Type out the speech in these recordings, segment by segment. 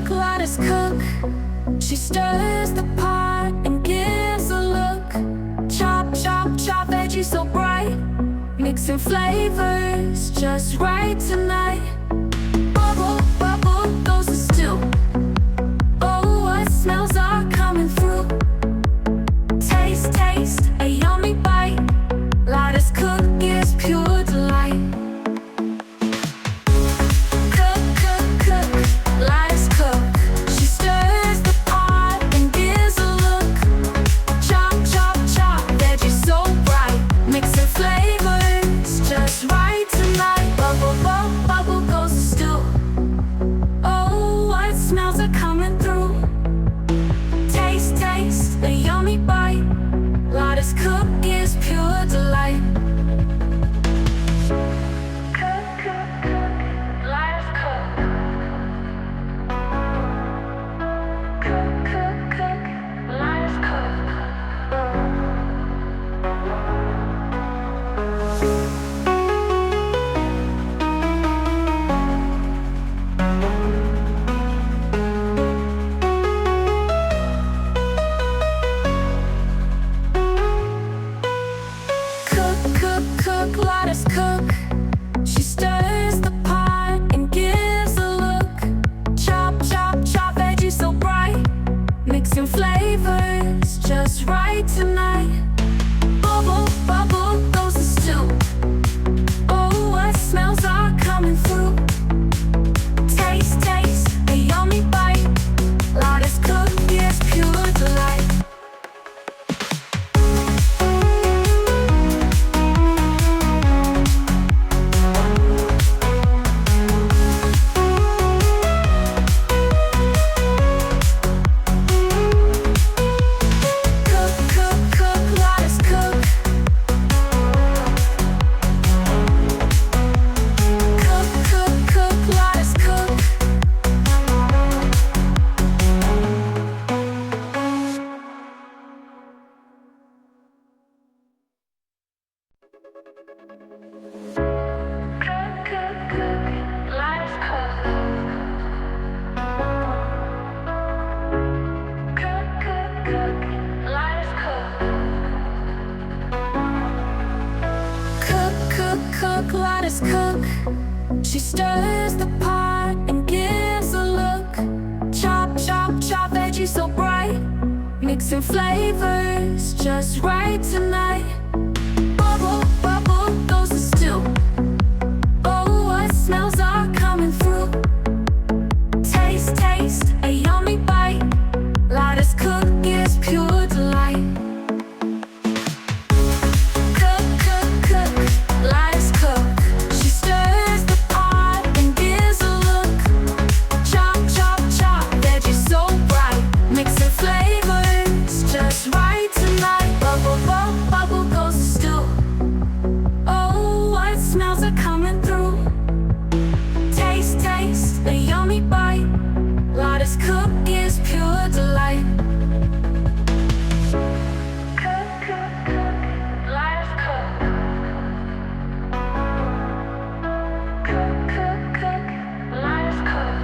Lata's cook. She stirs the pot and gives a look. Chop, chop, chop, veggies so bright, mixing flavors just right tonight. Bubble, bubble goes the stew. Oh, what smells are coming through. Taste, taste, a yummy bite. Lata's cook gives pure delight. Lata's cook gives pure delight. Cook, cook, cook, Lata's cook. Cook, cook, cook, Lata's cook. Cook, Lata's cook. She stirs the pot and gives a look. Chop, chop, chop, veggies so bright, mixing flavors just right tonight. Bubble, bubble goes the stew. Oh, what smells are coming through. Taste, taste, a yummy bite. Lata's cook gives pure delight. Cook, Lata's cook. She stirs the pot and gives a look. Chop, chop, chop, veggies so bright, mixing flavors just right tonight. Bubble, bubble goes the stew. Oh, what smells are coming through. Taste, taste, a yummy bite. Lata's cook gives pure delight. Lata's cook gives pure delight. Cook, cook, cook, Lata's cook. Cook, cook, cook, Lata's cook.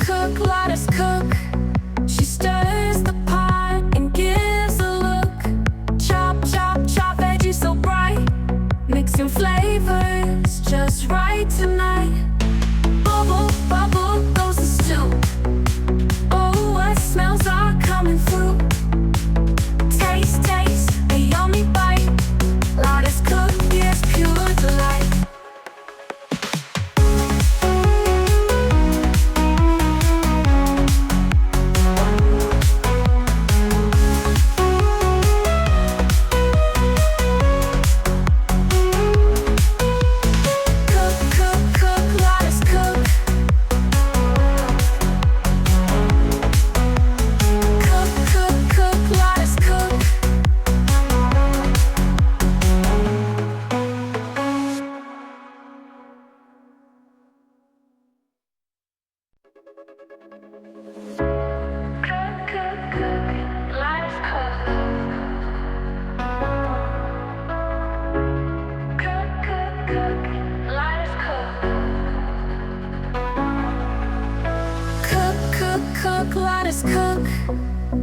Cook, Lata's cook. She stirs the pot and gives a look. Chop, chop, chop, veggies so bright, mixing flavors just right tonight. Bubble, bubble goes the stew. Oh, what smells are coming through. Taste, taste, a yummy bite. Lata's cook gives pure delight. Lata's cook.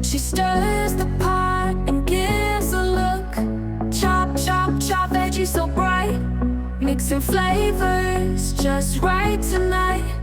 She stirs the pot and gives a look. Chop, chop, chop, veggies so bright, mixing flavors just right tonight.